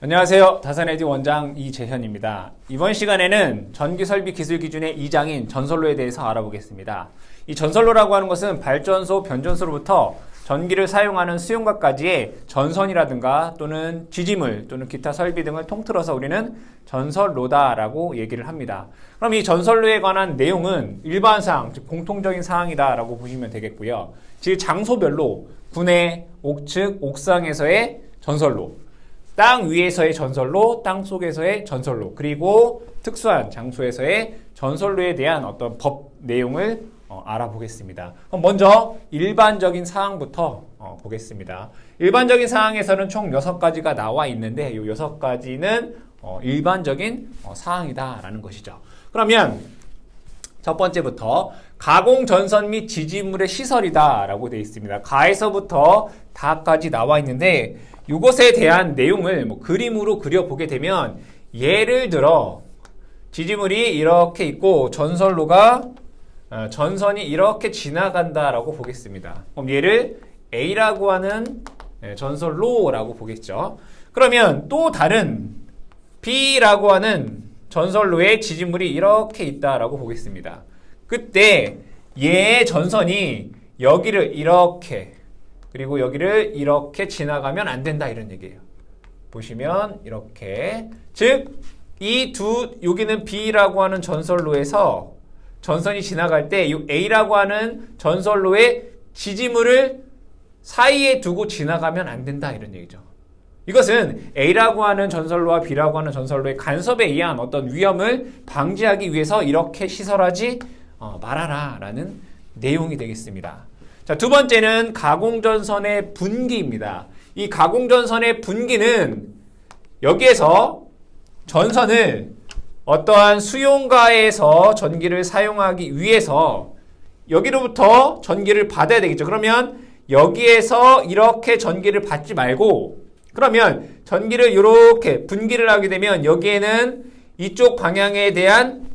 안녕하세요. 다산에디 원장 이재현입니다. 이번 시간에는 전기설비 기술 기준의 2장인 전선로에 대해서 알아보겠습니다. 이 전선로라고 하는 것은 발전소, 변전소로부터 전기를 사용하는 수용각까지의 전선이라든가 또는 지지물 또는 기타 설비 등을 통틀어서 우리는 전선로다라고 얘기를 합니다. 그럼 이 전선로에 관한 내용은 일반사항, 즉 공통적인 사항이다라고 보시면 되겠고요. 즉 장소별로 군내, 옥측, 옥상에서의 전선로, 땅 위에서의 전선로, 땅 속에서의 전선로, 그리고 특수한 장소에서의 전선로에 대한 어떤 법 내용을 알아보겠습니다. 그럼 먼저 일반적인 사항부터 보겠습니다. 일반적인 사항에서는 총 6가지가 나와 있는데 이 6가지는 일반적인 사항이다라는 것이죠. 그러면 첫 번째부터 가공 전선 및 지지물의 시설이다라고 되어 있습니다. 가에서부터 다까지 나와 있는데 이것에 대한 내용을 그림으로 그려보게 되면 예를 들어 지지물이 이렇게 있고 전선이 이렇게 지나간다라고 보겠습니다. 그럼 얘를 A라고 하는 전선로라고 보겠죠. 그러면 또 다른 B라고 하는 전선로에 지지물이 이렇게 있다라고 보겠습니다. 그때 얘의 전선이 여기를 이렇게 그리고 여기를 이렇게 지나가면 안 된다 이런 얘기예요. 보시면 이렇게 즉 여기는 B라고 하는 전선로에서 전선이 지나갈 때 이 A라고 하는 전선로의 지지물을 사이에 두고 지나가면 안 된다 이런 얘기죠. 이것은 A라고 하는 전선로와 B라고 하는 전선로의 간섭에 의한 어떤 위험을 방지하기 위해서 이렇게 시설하지 말아라 라는 내용이 되겠습니다. 자, 두 번째는 가공전선의 분기입니다. 이 가공전선의 분기는 여기에서 전선을 어떠한 수용가에서 전기를 사용하기 위해서 여기로부터 전기를 받아야 되겠죠. 그러면 여기에서 이렇게 전기를 받지 말고 그러면 전기를 이렇게 분기를 하게 되면 여기에는 이쪽 방향에 대한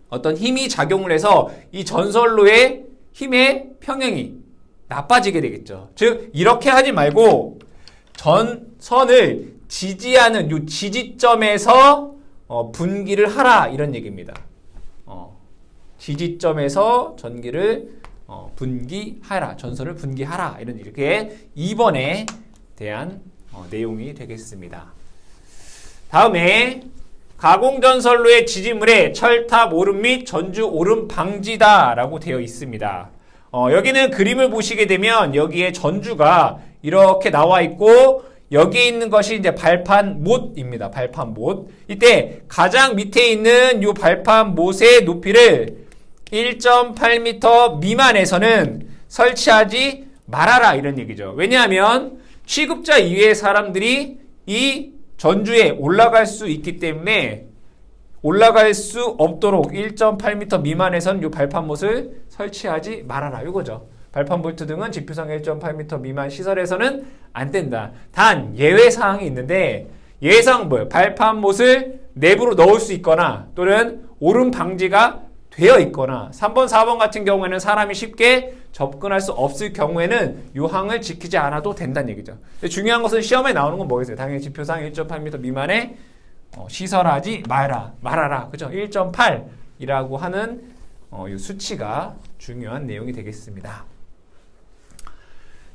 어떤 힘이 작용을 해서 이 전선로의 힘의 평형이 나빠지게 되겠죠. 즉 이렇게 하지 말고 전선을 지지하는 이 지지점에서 분기를 하라 이런 얘기입니다. 지지점에서 전기를 분기하라, 전선을 분기하라 이런 이렇게 2번에 대한 내용이 되겠습니다. 다음에 가공전선로의 지지물에 철탑 오름 및 전주 오름 방지다라고 되어 있습니다. 여기는 그림을 보시게 되면 여기에 전주가 이렇게 나와 있고 여기에 있는 것이 이제 발판 못입니다. 발판 못. 이때 가장 밑에 있는 이 발판 못의 높이를 1.8m 미만에서는 설치하지 말아라 이런 얘기죠. 왜냐하면 취급자 이외의 사람들이 이 전주에 올라갈 수 있기 때문에 올라갈 수 없도록 1.8m 미만에서는 이 발판못을 설치하지 말아라 이거죠. 발판볼트 등은 지표상 1.8m 미만 시설에서는 안 된다. 단 예외사항이 있는데 예외사항은 뭐예요? 발판못을 내부로 넣을 수 있거나 또는 오름 방지가 되어 있거나 3번, 4번 같은 경우에는 사람이 쉽게 접근할 수 없을 경우에는 이 항을 지키지 않아도 된다는 얘기죠. 중요한 것은 시험에 나오는 건 뭐겠어요? 당연히 지표상 1.8m 미만에 시설하지 말아라. 그죠? 1.8이라고 하는 이 수치가 중요한 내용이 되겠습니다.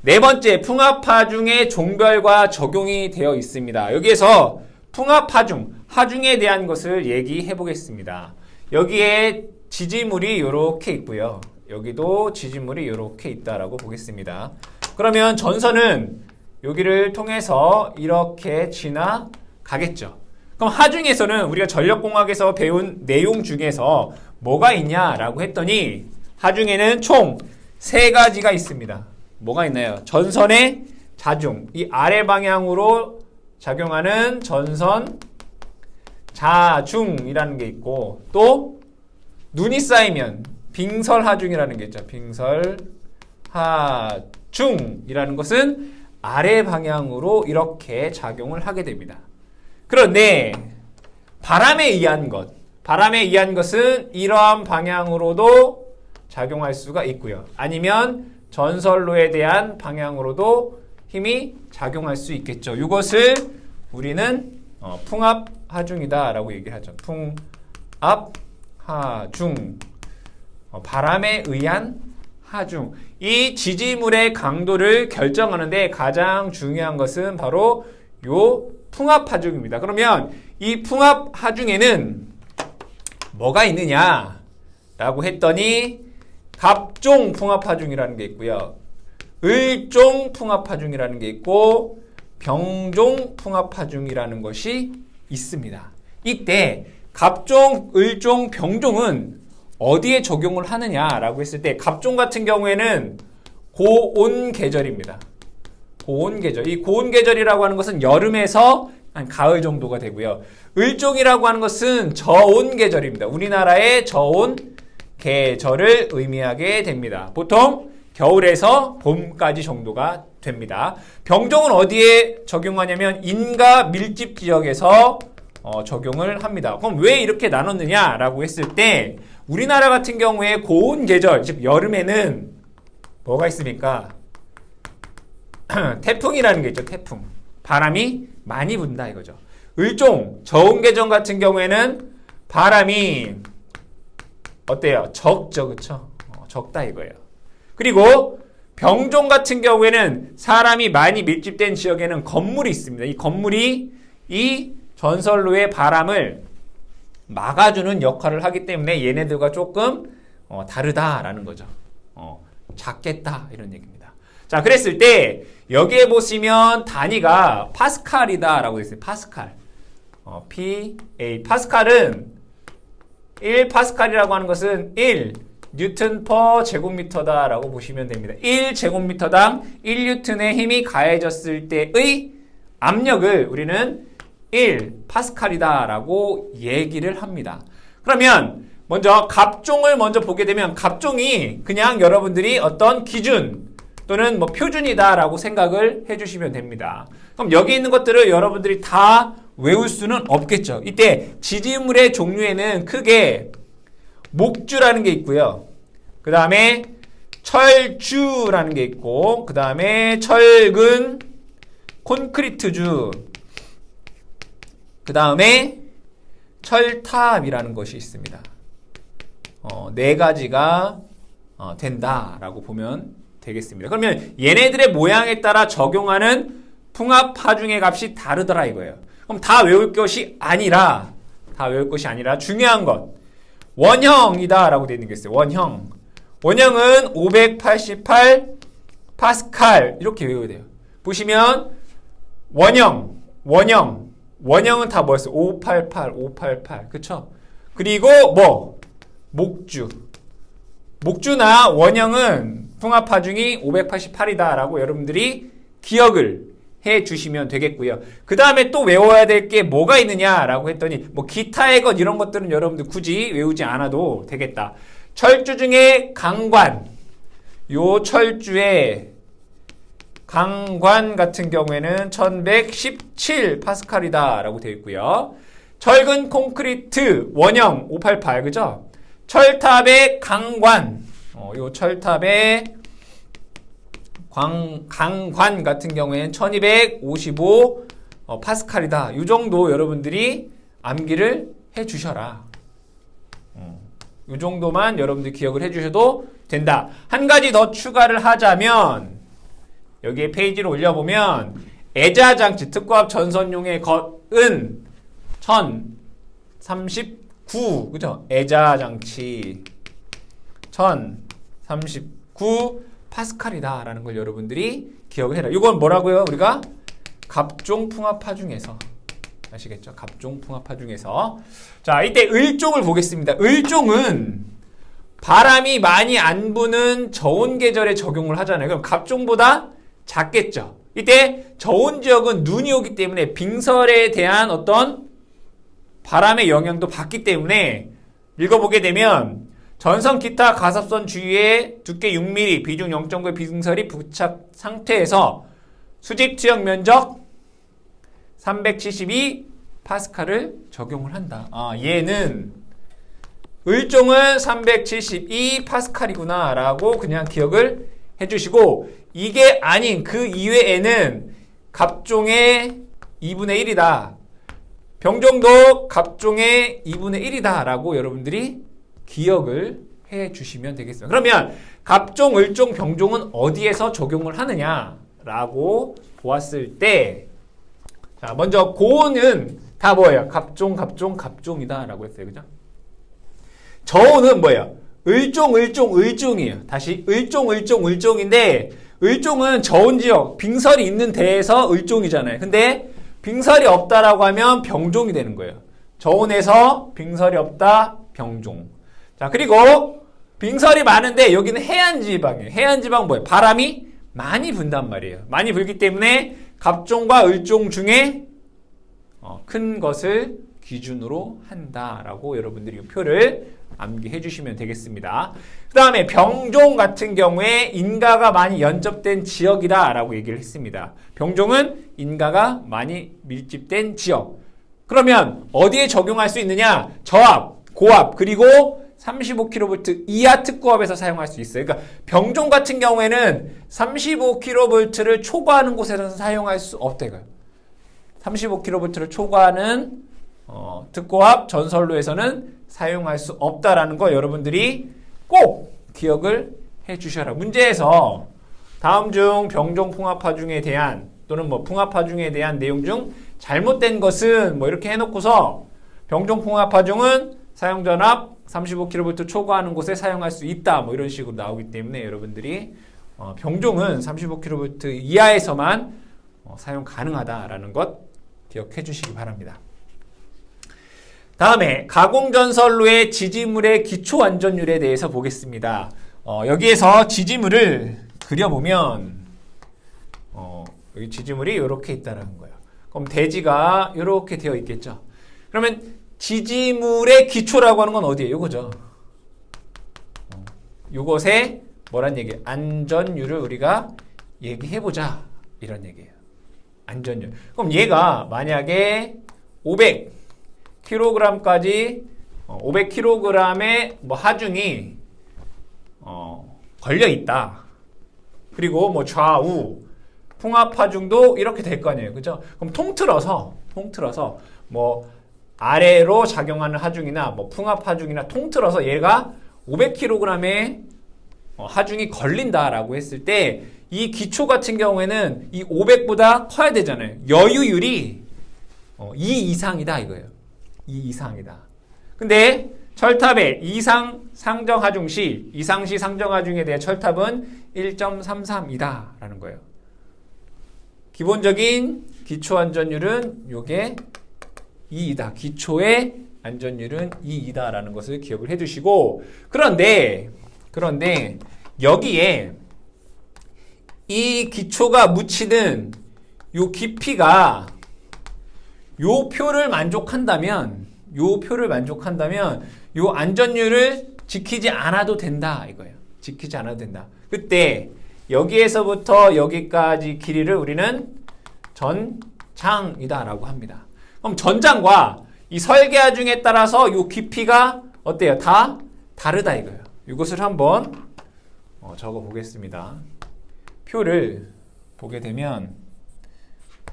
네 번째, 풍압하중의 종별과 적용이 되어 있습니다. 여기에서 풍압하중, 하중에 대한 것을 얘기해 보겠습니다. 여기에 지지물이 이렇게 있고요. 여기도 지지물이 이렇게 있다라고 보겠습니다. 그러면 전선은 여기를 통해서 이렇게 지나가겠죠. 그럼 하중에서는 우리가 전력공학에서 배운 내용 중에서 뭐가 있냐라고 했더니 하중에는 총 3가지가 있습니다. 뭐가 있나요? 전선의 자중, 이 아래 방향으로 작용하는 전선 자중이라는 게 있고 또 눈이 쌓이면 빙설하중이라는 게 있죠. 빙설하중이라는 것은 아래 방향으로 이렇게 작용을 하게 됩니다. 그런데 바람에 의한 것은 이러한 방향으로도 작용할 수가 있고요. 아니면 전선로에 대한 방향으로도 힘이 작용할 수 있겠죠. 이것을 우리는 풍압 하중이다라고 얘기를 하죠. 풍압 하중. 바람에 의한 하중. 이 지지물의 강도를 결정하는데 가장 중요한 것은 바로 요 풍압 하중입니다. 그러면 이 풍압 하중에는 뭐가 있느냐라고 했더니 갑종 풍압 하중이라는 게 있고요. 을종 풍압 하중이라는 게 있고 병종 풍압 하중이라는 것이 있습니다. 이때 갑종, 을종, 병종은 어디에 적용을 하느냐라고 했을 때 갑종 같은 경우에는 고온 계절입니다. 고온 계절. 이 고온 계절이라고 하는 것은 여름에서 한 가을 정도가 되고요. 을종이라고 하는 것은 저온 계절입니다. 우리나라의 저온 계절을 의미하게 됩니다. 보통 겨울에서 봄까지 정도가 됩니다. 병종은 어디에 적용하냐면 인가 밀집 지역에서 적용을 합니다. 그럼 왜 이렇게 나눴느냐라고 했을 때 우리나라 같은 경우에 고온 계절, 즉 여름에는 뭐가 있습니까? 태풍이라는 게 있죠. 태풍. 바람이 많이 분다 이거죠. 을종, 저온 계절 같은 경우에는 바람이 어때요? 적죠. 그쵸? 적다 이거예요. 그리고 병종 같은 경우에는 사람이 많이 밀집된 지역에는 건물이 있습니다. 이 건물이 이 전선로의 바람을 막아주는 역할을 하기 때문에 얘네들과 조금 다르다라는 거죠. 작겠다 이런 얘기입니다. 자, 그랬을 때 여기에 보시면 단위가 파스칼이다라고 되어 있어요. 파스칼. PA. 파스칼은 1파스칼이라고 하는 것은 1 뉴턴 퍼 제곱미터다라고 보시면 됩니다. 1제곱미터당 1뉴턴의 힘이 가해졌을 때의 압력을 우리는 1파스칼이다라고 얘기를 합니다. 그러면 먼저 갑종을 먼저 보게 되면 갑종이 그냥 여러분들이 어떤 기준 또는 뭐 표준이다라고 생각을 해주시면 됩니다. 그럼 여기 있는 것들을 여러분들이 다 외울 수는 없겠죠. 이때 지지물의 종류에는 크게 목주라는 게 있고요. 그 다음에 철주라는 게 있고, 그 다음에 철근, 콘크리트주, 그 다음에 철탑이라는 것이 있습니다. 네 가지가 된다라고 보면 되겠습니다. 그러면 얘네들의 모양에 따라 적용하는 풍압 하중의 값이 다르더라 이거예요. 그럼 다 외울 것이 아니라 중요한 것 원형이다 라고 되어 있는 게 있어요. 원형은 588 파스칼 이렇게 외워야 돼요. 보시면 원형은 다 뭐였어요? 588 그쵸? 그리고 목주나 원형은 풍압 하중이 588이다 라고 여러분들이 기억을 해 주시면 되겠고요. 그 다음에 또 외워야 될 게 뭐가 있느냐라고 했더니 뭐 기타의 것 이런 것들은 여러분들 굳이 외우지 않아도 되겠다. 철주 중에 강관, 요 철주의 강관 같은 경우에는 1117 파스칼이다 라고 되어 있고요. 철근 콘크리트 원형 588 그죠? 철탑의 강관, 요 철탑의 강관 같은 경우에는 1255 파스칼이다. 이 정도 여러분들이 암기를 해 주셔라. 이 정도만 여러분들 기억을 해 주셔도 된다. 한 가지 더 추가를 하자면 여기에 페이지를 올려보면 애자장치 특고압 전선용의 것은 1039 그죠? 애자장치 1039 파스칼이다 라는 걸 여러분들이 기억을 해라. 이건 뭐라고요? 우리가 갑종 풍압 하중에서 아시겠죠? 갑종 풍압 하중에서 자 이때 을종을 보겠습니다. 을종은 바람이 많이 안 부는 저온 계절에 적용을 하잖아요. 그럼 갑종보다 작겠죠. 이때 저온 지역은 눈이 오기 때문에 빙설에 대한 어떤 바람의 영향도 받기 때문에 읽어보게 되면 전선 기타 가삽선 주위에 두께 6mm, 비중 0.9의 빙설이 부착 상태에서 수직 투영 면적 372 파스칼을 적용을 한다. 얘는 을종은 372 파스칼이구나 라고 그냥 기억을 해주시고 이게 아닌 그 이외에는 갑종의 2분의 1이다. 병종도 갑종의 2분의 1이다 라고 여러분들이 기억을 해 주시면 되겠습니다. 그러면 갑종, 을종, 병종은 어디에서 적용을 하느냐 라고 보았을 때, 자, 먼저 고는 다 뭐예요? 갑종, 갑종, 갑종이다 라고 했어요. 그죠? 저우는 뭐예요? 을종, 을종, 을종이에요. 다시 을종, 을종, 을종인데, 을종은 저온 지역, 빙설이 있는 데에서 을종이잖아요. 근데 빙설이 없다라고 하면 병종이 되는 거예요. 저온에서 빙설이 없다, 병종. 자, 그리고 빙설이 많은데 여기는 해안지방이에요. 해안지방 뭐예요? 바람이 많이 분단 말이에요. 많이 불기 때문에 갑종과 을종 중에 큰 것을 기준으로 한다라고 여러분들이 이 표를 암기해 주시면 되겠습니다. 그 다음에 병종 같은 경우에 인가가 많이 연접된 지역이다 라고 얘기를 했습니다. 병종은 인가가 많이 밀집된 지역. 그러면 어디에 적용할 수 있느냐? 저압, 고압, 그리고 35kV 이하 특고압에서 사용할 수 있어요. 그러니까 병종 같은 경우에는 35kV를 초과하는 곳에서는 사용할 수 없다 이거예요. 35kV를 초과하는 특고압 전선로에서는 사용할 수 없다라는 거 여러분들이 꼭 기억을 해 주셔라. 문제에서 다음 중 병종 풍압하중에 대한 또는 뭐 풍압하중에 대한 내용 중 잘못된 것은 뭐 이렇게 해놓고서 병종 풍압하중은 사용전압 35kV 초과하는 곳에 사용할 수 있다 뭐 이런 식으로 나오기 때문에 여러분들이 병종은 35kV 이하에서만 사용 가능하다라는 것 기억해 주시기 바랍니다. 다음에 가공전선로의 지지물의 기초안전율에 대해서 보겠습니다. 여기에서 지지물을 그려보면 여기 지지물이 이렇게 있다는 거예요. 그럼 대지가 이렇게 되어 있겠죠. 그러면 지지물의 기초라고 하는 건 어디예요? 이거죠. 이것의 뭐란 얘기예요? 안전율을 우리가 얘기해보자 이런 얘기예요. 안전율. 그럼 얘가 만약에 500kg까지 500kg의 뭐 하중이 걸려 있다. 그리고 뭐 좌우 풍압 하중도 이렇게 될 거 아니에요. 그죠? 그럼 통틀어서 뭐 아래로 작용하는 하중이나 뭐 풍압 하중이나 통틀어서 얘가 500kg의 하중이 걸린다라고 했을 때 이 기초 같은 경우에는 이 500보다 커야 되잖아요. 여유율이 2 이상이다 이거예요. 2 이상이다. 근데 철탑의 이상 상정 하중 시, 이상시 상정 하중에 대한 철탑은 1.33이다 라는 거예요. 기본적인 기초 안전율은 요게 2이다. 기초의 안전율은 2이다 라는 것을 기억을 해 주시고, 그런데 여기에 이 기초가 묻히는 요 깊이가 요 표를 만족한다면 요 안전율을 지키지 않아도 된다 이거예요. 지키지 않아도 된다. 그때 여기에서부터 여기까지 길이를 우리는 전장이다 라고 합니다. 그럼 전장과 이 설계하중에 따라서 요 깊이가 어때요? 다 다르다 이거예요. 이것을 한번 적어 보겠습니다. 표를 보게 되면,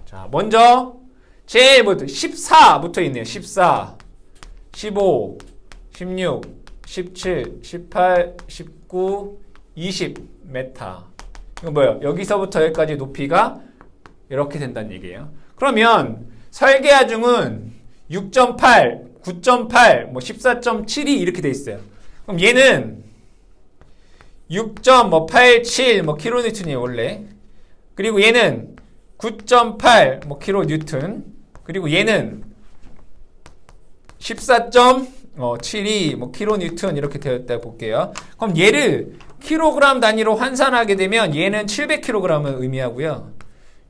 자, 먼저 제일 먼저 14부터 있네요. 14, 15, 16, 17, 18, 19, 20 메타. 이거 뭐예요? 여기서부터 여기까지 높이가 이렇게 된다는 얘기예요. 그러면 설계하중은 6.8, 9.8, 뭐 14.72 이렇게 돼 있어요. 그럼 얘는 6.87 뭐 킬로니우턴이에요 원래. 그리고 얘는 9.8 뭐 킬로니우턴. 그리고 얘는 14.72 뭐 킬로니우턴 이렇게 되어 있다고 볼게요. 그럼 얘를 킬로그램 단위로 환산하게 되면 얘는 700kg을 의미하고요.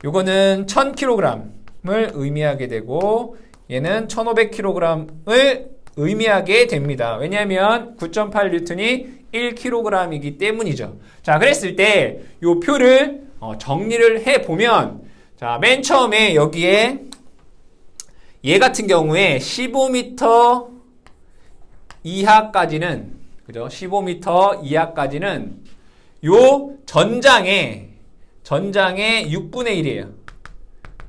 요거는 1000kg을 의미하게 되고 얘는 1500kg을 의미하게 됩니다. 왜냐하면 9.8 뉴턴이 1kg이기 때문이죠. 자, 그랬을 때 요 표를 정리를 해 보면, 자, 맨 처음에 여기에 얘 같은 경우에 15m 이하까지는, 그죠? 15m 이하까지는 요 전장의 6분의 1이에요.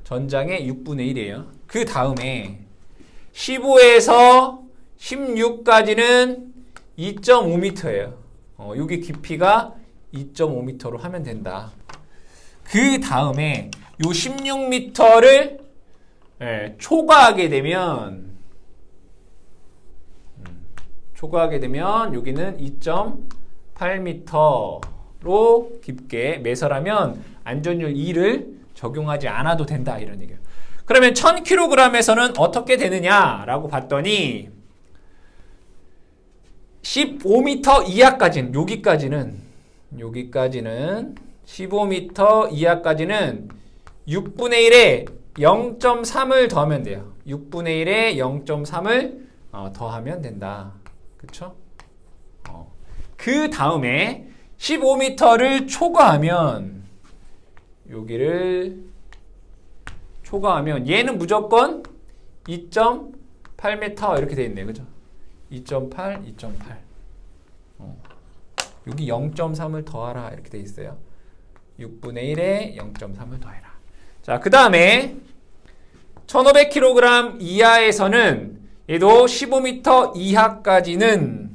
전장의 6분의 1이에요. 그 다음에 15에서 16까지는 2.5m예요. 여기 깊이가 2.5m로 하면 된다. 그 다음에 요 16m를 초과하게 되면 여기는 2.8m로 깊게 매설하면 안전율 2를 적용하지 않아도 된다 이런 얘기예요. 그러면 1000kg에서는 어떻게 되느냐라고 봤더니 15m 이하까지는 여기까지는 15m 이하까지는 6분의 1에 0.3을 더하면 돼요. 6분의 1에 0.3을 더하면 된다. 그쵸? 그 다음에 15m를 초과하면 여기를 초과하면 얘는 무조건 2.8m 이렇게 돼 있네요. 그죠? 2.8, 2.8. 여기 0.3을 더하라 이렇게 돼 있어요. 6분의 1에 0.3을 더해라. 자, 그 다음에 1500kg 이하에서는 얘도 15m 이하까지는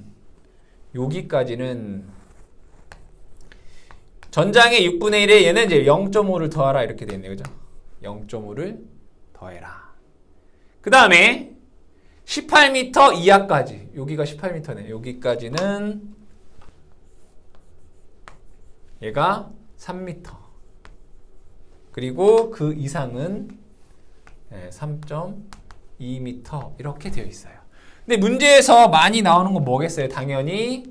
여기까지는 전장의 6분의 1에 얘는 이제 0.5를 더하라 이렇게 돼 있네요. 그죠? 0.5를 더해라. 그 다음에 18m 이하까지 여기가 18m네. 여기까지는 얘가 3m 그리고 그 이상은 3.2m 이렇게 되어 있어요. 근데 문제에서 많이 나오는 건 뭐겠어요? 당연히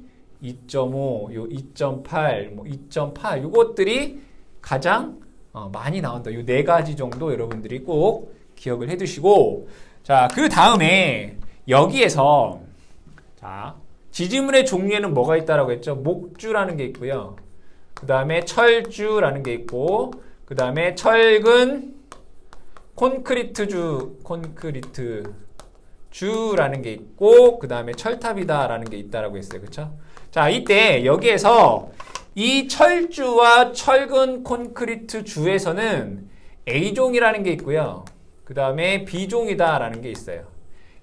2.5, 요 2.8, 뭐 2.8 요것들이 가장 많이 나온다. 요 네 가지 정도 여러분들이 꼭 기억을 해두시고, 자, 그 다음에 여기에서 자, 지지물의 종류에는 뭐가 있다라고 했죠? 목주라는 게 있고요. 그 다음에 철주라는 게 있고, 그 다음에 철근 콘크리트주라는 게 있고, 그 다음에 철탑이다라는 게 있다라고 했어요. 그쵸? 자, 이때 여기에서 이 철주와 철근 콘크리트 주에서는 A종이라는 게 있고요. 그 다음에 B종이다라는 게 있어요.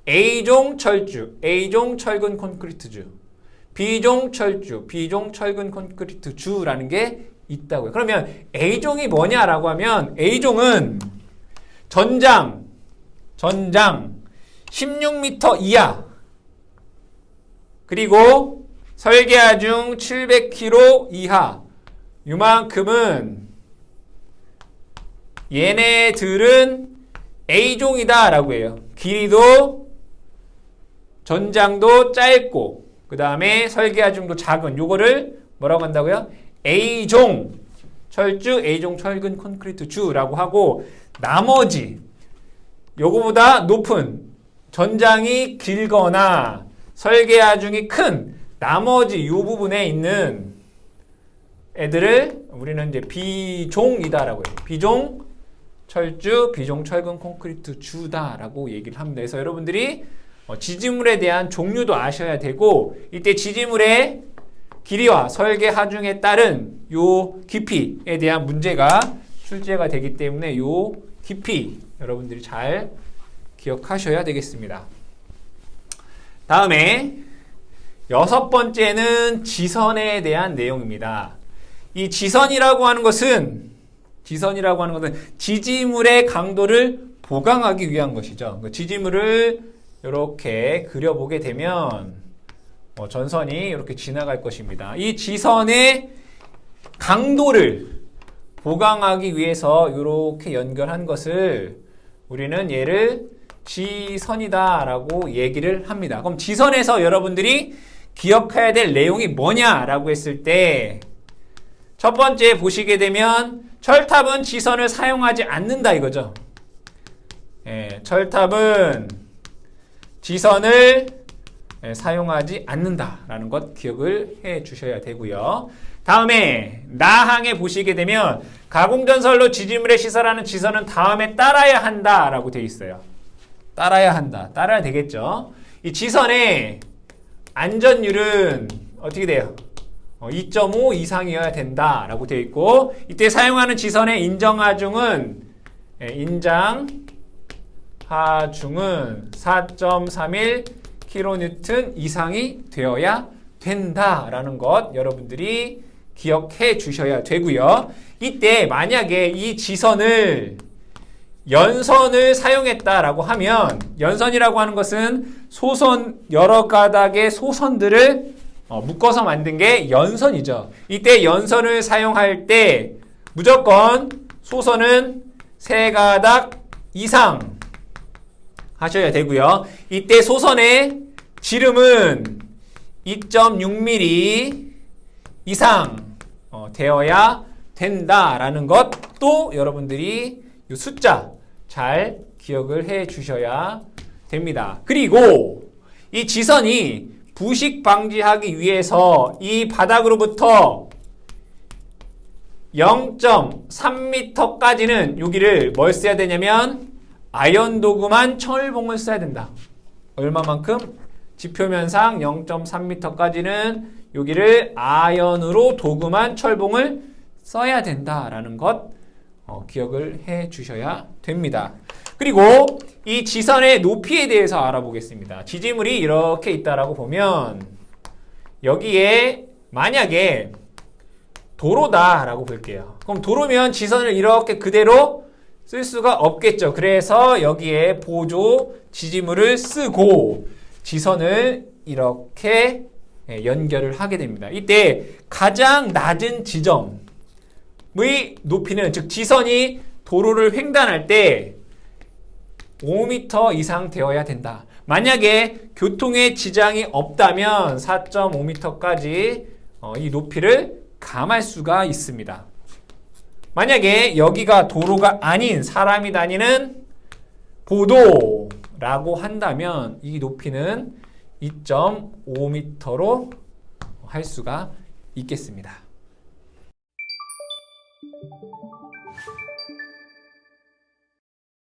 A종 철주, A종 철근 콘크리트 주, B종 철주, B종 철근 콘크리트 주라는 게 있다고요. 그러면 A종이 뭐냐라고 하면 A종은 전장 16m 이하 그리고 설계하중 700kg 이하 요만큼은 얘네들은 A종이다 라고 해요. 길이도 전장도 짧고 그 다음에 설계하중도 작은 요거를 뭐라고 한다고요? A종 철주, A종 철근 콘크리트 주라고 하고 나머지 요거보다 높은 전장이 길거나 설계하중이 큰 나머지 요 부분에 있는 애들을 우리는 이제 B종이다라고 해요. B종 철주, B종 철근 콘크리트 주다라고 얘기를 합니다. 그래서 여러분들이 지지물에 대한 종류도 아셔야 되고 이때 지지물의 길이와 설계 하중에 따른 요 깊이에 대한 문제가 출제가 되기 때문에 요 깊이 여러분들이 잘 기억하셔야 되겠습니다. 다음에 6번째는 지선에 대한 내용입니다. 이 지선이라고 하는 것은 지지물의 강도를 보강하기 위한 것이죠. 지지물을 이렇게 그려보게 되면 전선이 이렇게 지나갈 것입니다. 이 지선의 강도를 보강하기 위해서 이렇게 연결한 것을 우리는 얘를 지선이다라고 얘기를 합니다. 그럼 지선에서 여러분들이 기억해야 될 내용이 뭐냐라고 했을 때 첫 번째 보시게 되면 철탑은 지선을 사용하지 않는다 이거죠. 철탑은 지선을 사용하지 않는다라는 것 기억을 해 주셔야 되고요. 다음에 나항에 보시게 되면 가공전설로 지지물에 시설하는 지선은 다음에 따라야 한다라고 되어 있어요. 따라야 한다. 따라야 되겠죠. 이 지선의 안전율은 어떻게 돼요? 2.5 이상이어야 된다라고 되어 있고 이때 사용하는 지선의 인정하중은 인장 하중은 4.31 kN 이상이 되어야 된다라는 것 여러분들이 기억해 주셔야 되고요. 이때 만약에 이 지선을 연선을 사용했다라고 하면 연선이라고 하는 것은 소선 여러 가닥의 소선들을 묶어서 만든 게 연선이죠. 이때 연선을 사용할 때 무조건 소선은 3가닥 이상 하셔야 되고요. 이때 소선의 지름은 2.6mm 이상 되어야 된다라는 것도 여러분들이 이 숫자 잘 기억을 해 주셔야 됩니다. 그리고 이 지선이 부식 방지하기 위해서 이 바닥으로부터 0.3m까지는 여기를 뭘 써야 되냐면 아연 도구만 철봉을 써야 된다. 얼마만큼? 지표면상 0.3m까지는 여기를 아연으로 도구만 철봉을 써야 된다라는 것 기억을 해 주셔야 됩니다. 그리고 이 지선의 높이에 대해서 알아보겠습니다. 지지물이 이렇게 있다라고 보면 여기에 만약에 도로다라고 볼게요. 그럼 도로면 지선을 이렇게 그대로 쓸 수가 없겠죠. 그래서 여기에 보조 지지물을 쓰고 지선을 이렇게 연결을 하게 됩니다. 이때 가장 낮은 지점의 높이는 즉 지선이 도로를 횡단할 때 5m 이상 되어야 된다. 만약에 교통에 지장이 없다면 4.5m까지 이 높이를 감할 수가 있습니다. 만약에 여기가 도로가 아닌 사람이 다니는 보도라고 한다면 이 높이는 2.5m로 할 수가 있겠습니다.